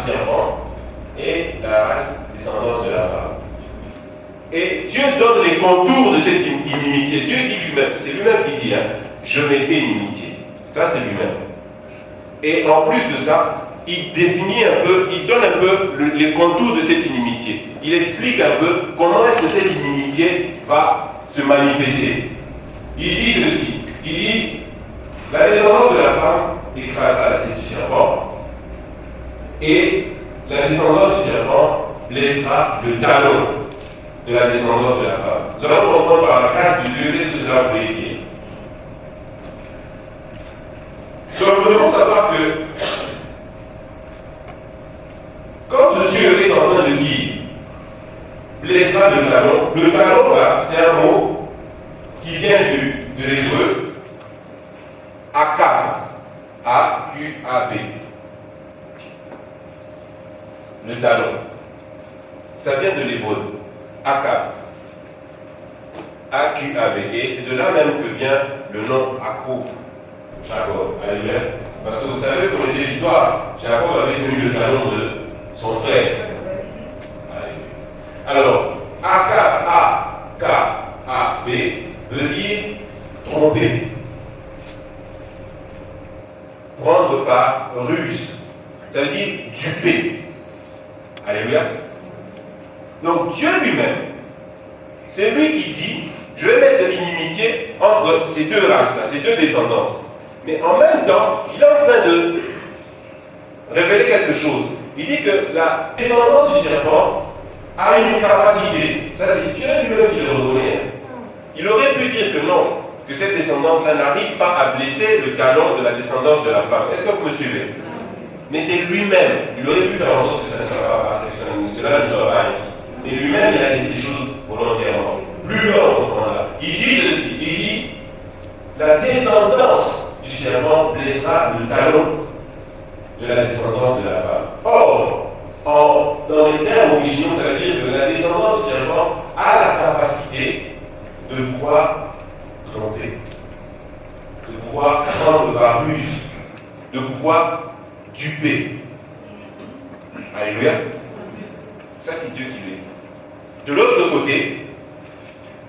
du serpent et la race descendance de la femme. Et Dieu donne les contours de cette inimitié. Dieu dit lui-même, c'est lui-même qui dit, je mettrai une inimitié. Ça, c'est lui-même. Et en plus de ça, il définit un peu, il donne un peu les contours de cette inimitié. Il explique un peu comment est-ce que cette inimitié va se manifester. Il dit ceci, il dit, la descendance de la femme écrasera la tête du serpent, et la descendance du serpent blessera le talon de la descendance de la femme. Nous allons comprendre par la grâce de Dieu qu'est-ce que cela veut dire. Donc nous devons savoir que quand Dieu est en train de dire blessera le talon là, c'est un mot qui vient de l'hébreu Akab, A-Q-A-B. Le talon. Ça vient de l'hébreu Akab, A-Q-A-B. Et c'est de là même que vient le nom Jacob. Jacob, alléluia. Parce que vous savez, pour les histoires, Jacob avait tenu le talon de son frère. Alors, A-K-A-K-A-B veut dire tromper, prendre par ruse, ça veut dire duper. Alléluia. Donc Dieu lui-même, c'est lui qui dit, je vais mettre l'inimitié entre ces deux races-là, ces deux descendances. Mais en même temps, il est en train de révéler quelque chose. Il dit que la descendance du serpent a une capacité. Ça, c'est Dieu lui-même qui le reconnaît. Il aurait pu dire que non, que cette descendance-là n'arrive pas à blesser le talon de la descendance de la femme. Est-ce que vous me suivez? Mais c'est lui-même. Il aurait pu faire en sorte que ça ne soit pas, cela ne soit pas ici. Mais lui-même, il a dit ces choses volontairement. Plus loin, on comprend là. Il dit ceci. Il dit la descendance du serpent blessera le talon de la descendance de la femme. Or, dans les termes originaux, ça veut dire que la descendance du serpent a la capacité de pouvoir tromper, de pouvoir prendre par ruse, de pouvoir duper. Alléluia. Ça, c'est Dieu qui le dit. De l'autre côté,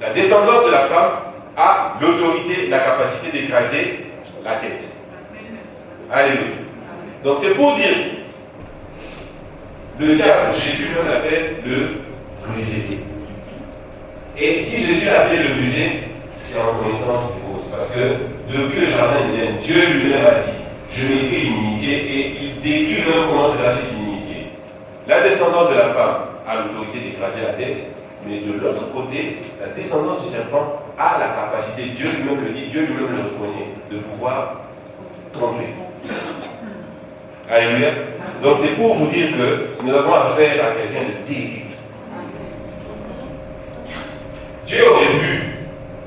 la descendance de la femme a l'autorité, la capacité d'écraser la tête. Alléluia. Donc c'est pour dire, le diable, Jésus même l'appelle le rusé. Et si Jésus l'appelait le rusé, c'est en connaissance de cause. Parce que depuis le jardin d'Éden, Dieu lui-même a dit, je mettrai une inimitié, et il décrit même comment sera cette inimitié. La descendance de la femme a l'autorité d'écraser la tête, mais de l'autre côté, la descendance du serpent a la capacité, Dieu lui-même le dit, Dieu lui-même le reconnaît, de pouvoir tromper. Alléluia. Donc c'est pour vous dire que nous avons affaire à quelqu'un de terrible. Dieu aurait pu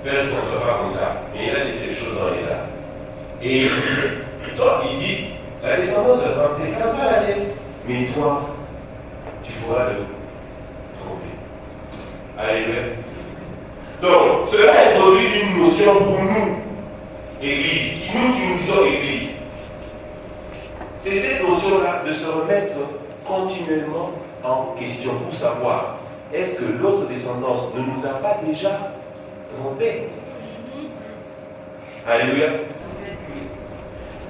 faire que ça ne soit pas comme ça, mais il a laissé les choses dans l'état. Et toi, il dit, la descendance de la femme t'écrasera la tête, mais toi, tu pourras le tromper. Alléluia. Donc, cela introduit une notion pour nous, Église, qui nous disons Église. C'est cette notion-là de se remettre continuellement en question pour savoir, est-ce que l'autre descendance ne nous a pas déjà trompés? Alléluia.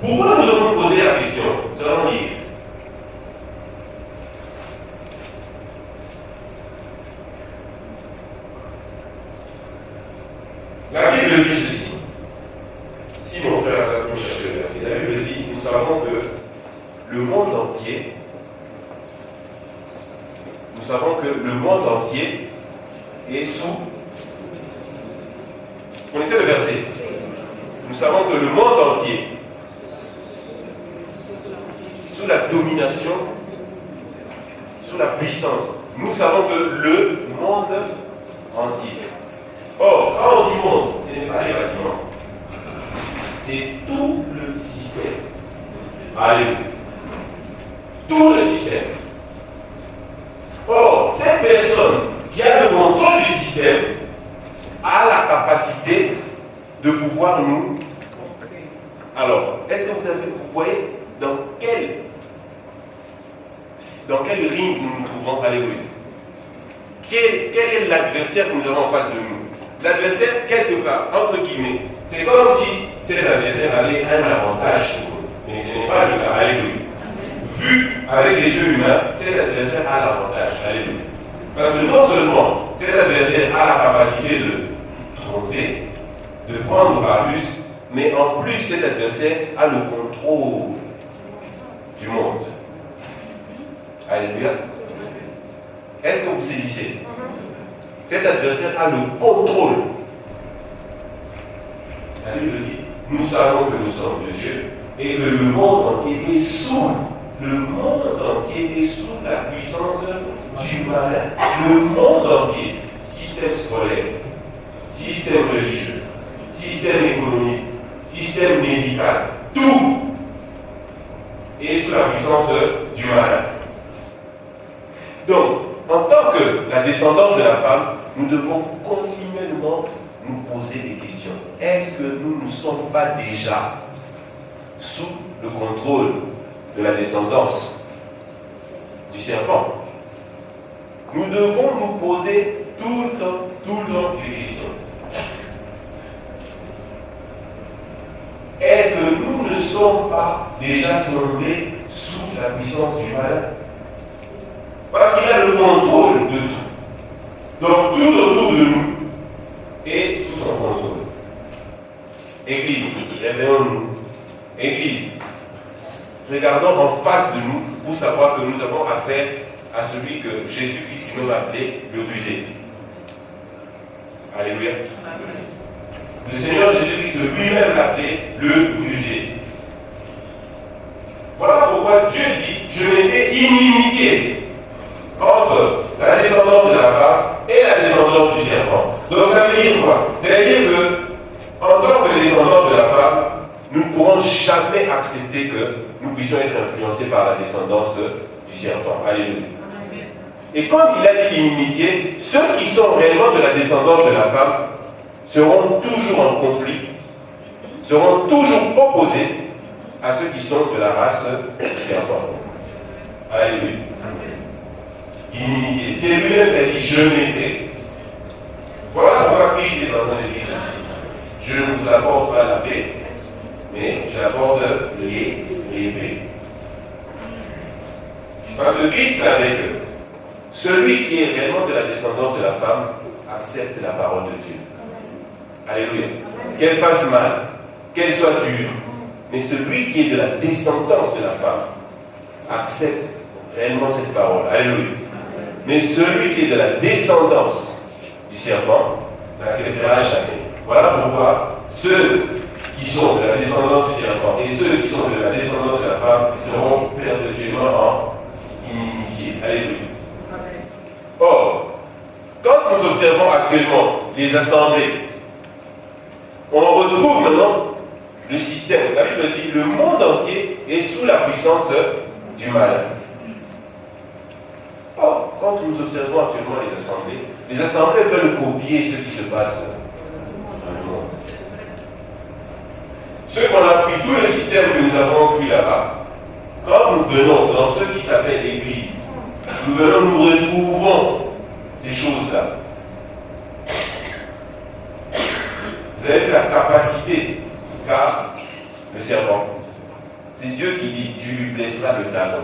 Pourquoi nous devons poser la question? Nous allons lire. La Bible dit ceci. Si mon frère a ça pour chercher le verset, la Bible dit, nous savons que le monde entier est sous. Vous connaissez le verset? Nous savons que le monde entier, sous la domination, sous la puissance, nous savons que le monde entier. Or, quand on dit monde, ce n'est pas les bâtiments, c'est tout le système. Alléluia. Tout le système. Or, cette personne qui a le contrôle du système a la capacité de pouvoir nous. Alors, est-ce que vous voyez dans quel dans quel ring nous nous trouvons? Alléluia. Quel est l'adversaire que nous avons en face de nous? L'adversaire, quelque part, entre guillemets, c'est comme si cet adversaire avait un avantage sur nous. Mais ce n'est pas le cas. Alléluia. Vu avec les yeux humains, cet adversaire a l'avantage. Alléluia. Parce que non seulement cet adversaire a la capacité de tromper, de prendre par ruse, mais en plus cet adversaire a le contrôle du monde. Alléluia. Est-ce que vous saisissez? Cet adversaire a le contrôle. La Bible dit, nous savons que nous sommes de Dieu et que le monde entier est sous. Le monde entier est sous la puissance du malin. Le monde entier, système scolaire, système religieux, système économique, système médical, tout est sous la puissance du malin. Donc, en tant que la descendance de la femme, nous devons continuellement nous poser des questions. Est-ce que nous ne sommes pas déjà sous le contrôle de la descendance du serpent? Nous devons nous poser tout le temps des questions. Est-ce que nous ne sommes pas déjà tombés sous la puissance du mal? Parce qu'il a le contrôle de tout. Donc tout autour de nous est sous son contrôle. Église, réveillons-nous. Église, regardons en face de nous pour savoir que nous avons affaire à celui que Jésus-Christ nous a appelé le rusé. Alléluia. Le Seigneur Jésus-Christ lui-même l'a appelé le rusé. Voilà pourquoi Dieu dit, je mettais inimitié entre la descendance de la femme et la descendance du serpent. Donc ça veut dire quoi? C'est-à-dire que, en tant que descendance de la femme, nous ne pourrons jamais accepter que nous puissions être influencés par la descendance du serpent. Alléluia. Et comme il a dit inimitié, ceux qui sont réellement de la descendance de la femme seront toujours en conflit, seront toujours opposés à ceux qui sont de la race du serpent. Alléluia. Inimitié. C'est lui-même qui a dit je m'étais. Voilà pourquoi Christ est en train de dire ceci. Je ne vous apporte pas la paix, mais j'apporte l'épée. Parce que Christ savait que celui qui est réellement de la descendance de la femme accepte la parole de Dieu. Alléluia. Qu'elle fasse mal, qu'elle soit dure, mais celui qui est de la descendance de la femme accepte réellement cette parole. Alléluia. Mais celui qui est de la descendance du serpent n'acceptera jamais. Voilà pourquoi ceux qui sont de la descendance du serpent et ceux qui sont de la descendance de la femme seront perpétuellement en inimitié. Alléluia. Or, quand nous observons actuellement les assemblées, on retrouve maintenant le système. La Bible dit le monde entier est sous la puissance du mal. Or, quand nous observons actuellement les assemblées veulent copier ce qui se passe dans le monde. Ceux qu'on a fui, tout le système que nous avons fui là-bas, quand nous venons dans ce qui s'appelle l'Église, nous venons, nous retrouvons ces choses-là. Vous avez la capacité, car le serpent, c'est Dieu qui dit, tu lui blesseras le talon.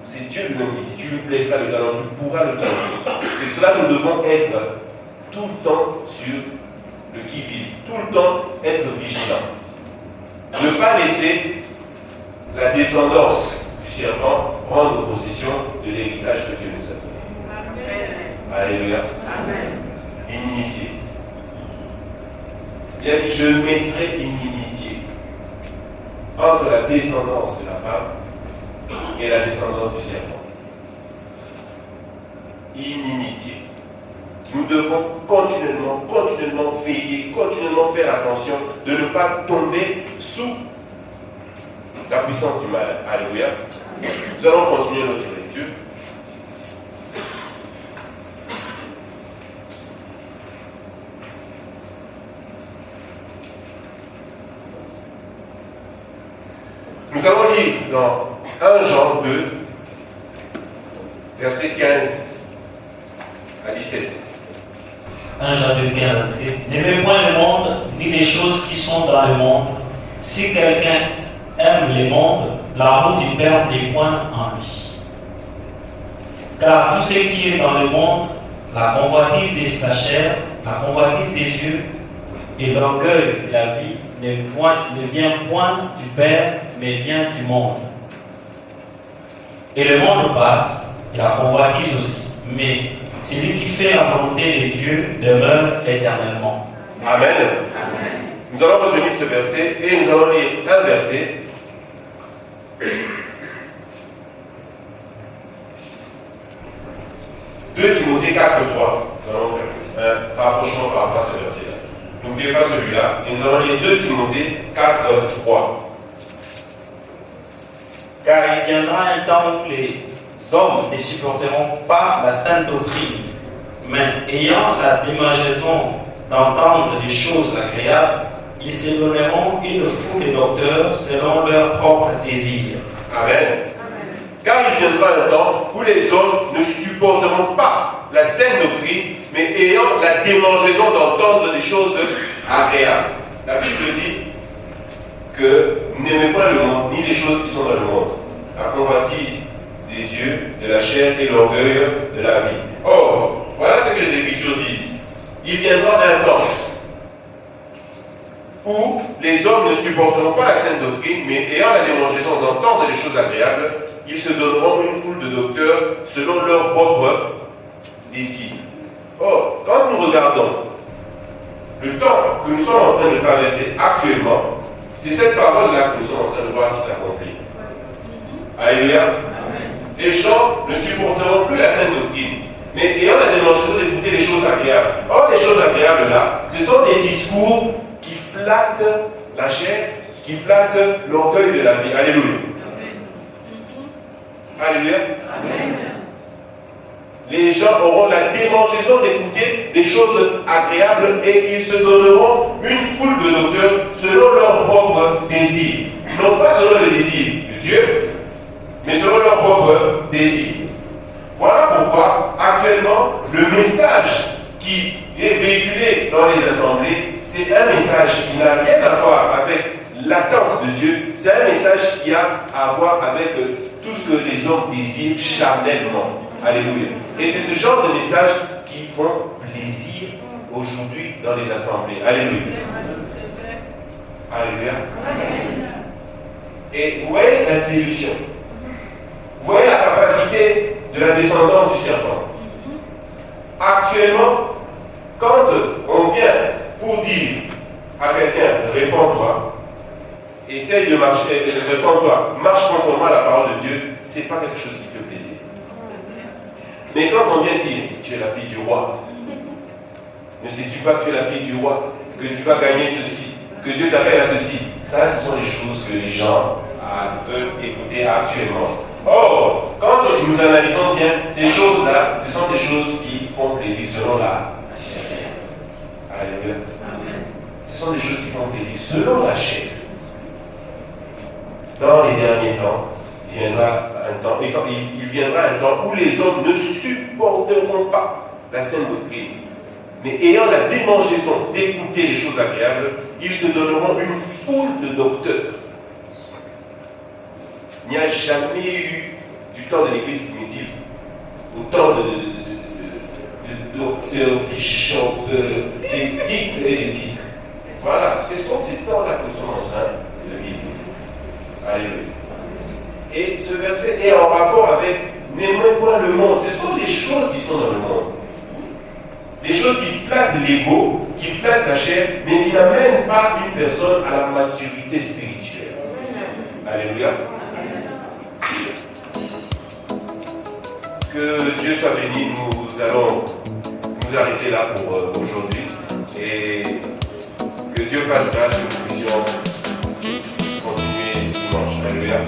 C'est Dieu lui-même qui dit, tu lui blesseras le talon, tu pourras le tomber. C'est pour cela que nous devons être tout le temps sur le qui-vive, tout le temps être vigilants. Ne pas laisser la descendance du serpent prendre possession de l'héritage que Dieu nous a donné. Amen. Alléluia. Amen. Inimitié. Il a dit, je mettrai inimitié entre la descendance de la femme et la descendance du serpent. Inimitié. Nous devons continuellement veiller, continuellement faire attention de ne pas tomber sous la puissance du mal. Alléluia. Nous allons continuer notre lecture. Nous allons lire dans 1 Jean 2, versets 15 à 17. 1 Jean 2, 15 à 17. N'aimez point le monde, ni les choses qui sont dans le monde. Si quelqu'un aime le monde, l'amour du Père n'est point en lui. Car tout ce qui est dans le monde, la convoitise de la chair, la convoitise des yeux et l'orgueil de la vie ne vient point du Père, mais vient du monde. Et le monde passe, et la convoitise aussi, mais celui qui fait la volonté de Dieu demeure éternellement. Amen. Nous allons retenir ce verset et nous allons lire un verset. « 2 Timothée 4, 3. Nous allons faire un rapprochement par rapport à ce verset-là. N'oubliez pas celui-là. Et nous allons lire 2 Timothée 4, 3. Car il viendra un temps où les hommes ne supporteront pas la sainte doctrine, mais ayant la démangeaison d'entendre des choses agréables, ils se donneront une foule de docteurs selon leurs propres désirs. Amen. Car il viendra un temps où les hommes ne supporteront pas la saine doctrine, mais ayant la démangeaison d'entendre des choses agréables. La Bible dit que n'aimez pas le monde, ni les choses qui sont dans le monde. La convoitise des yeux, de la chair et l'orgueil de la vie. Or, voilà ce que les Écritures disent. Il viendra un temps où les hommes ne supporteront pas la saine doctrine, mais ayant la démangeaison d'entendre des choses agréables, ils se donneront une foule de docteurs selon leurs propres désirs. Or, quand nous regardons le temps que nous sommes en train de traverser actuellement, c'est cette parole-là que nous sommes en train de voir qui s'accomplit. Alléluia. Les gens ne supporteront plus la saine doctrine, mais ayant la démangeaison d'écouter les choses agréables. Or, les choses agréables là, ce sont des discours qui flattent la chair, qui flattent l'orgueil de la vie. Alléluia. Alléluia. Amen. Les gens auront la démangeaison d'écouter des choses agréables et ils se donneront une foule de docteurs selon leurs propres désirs. Non pas selon le désir de Dieu, mais selon leurs propres désirs. Voilà pourquoi, actuellement, le message qui est véhiculé dans les assemblées, c'est un message qui n'a rien à voir avec l'attente de Dieu, c'est un message qui a à voir avec tout ce que les hommes désirent charnellement. Alléluia. Et c'est ce genre de messages qui font plaisir aujourd'hui dans les assemblées. Alléluia. Alléluia. Et vous voyez la séduction. Vous voyez la capacité de la descendance du serpent. Actuellement, quand on vient pour dire à quelqu'un, réponds-toi, essaye de marcher, réponds-toi, marche conformément à la parole de Dieu, ce n'est pas quelque chose qui fait plaisir. Mais quand on vient dire, tu es la fille du roi, ne sais-tu pas que tu es la fille du roi, que tu vas gagner ceci, que Dieu t'appelle à ceci, ça, ce sont les choses que les gens veulent écouter actuellement. Or, quand nous analysons bien ces choses-là, ce sont des choses qui font plaisir selon la chair. Alléluia. Ce sont des choses qui font plaisir selon la chair. Dans les derniers temps, il viendra un temps, et quand il viendra un temps où les hommes ne supporteront pas la saine doctrine, mais ayant la démangeaison d'écouter les choses agréables, ils se donneront une foule de docteurs. Il n'y a jamais eu, du temps de l'Église primitive, autant de docteurs, bishops, des titres et des titres. Voilà, ce sont ces temps-là que nous sommes en train de vivre. Alléluia. Et ce verset est en rapport avec n'aimez pas le monde. Ce sont des choses qui sont dans le monde. Des choses qui flattent l'ego, qui flattent la chair, mais qui n'amènent pas une personne à la maturité spirituelle. Alléluia. Que Dieu soit béni. Nous allons nous arrêter là pour aujourd'hui. Et que Dieu fasse grâce que nous puissions continuer dimanche. Alléluia.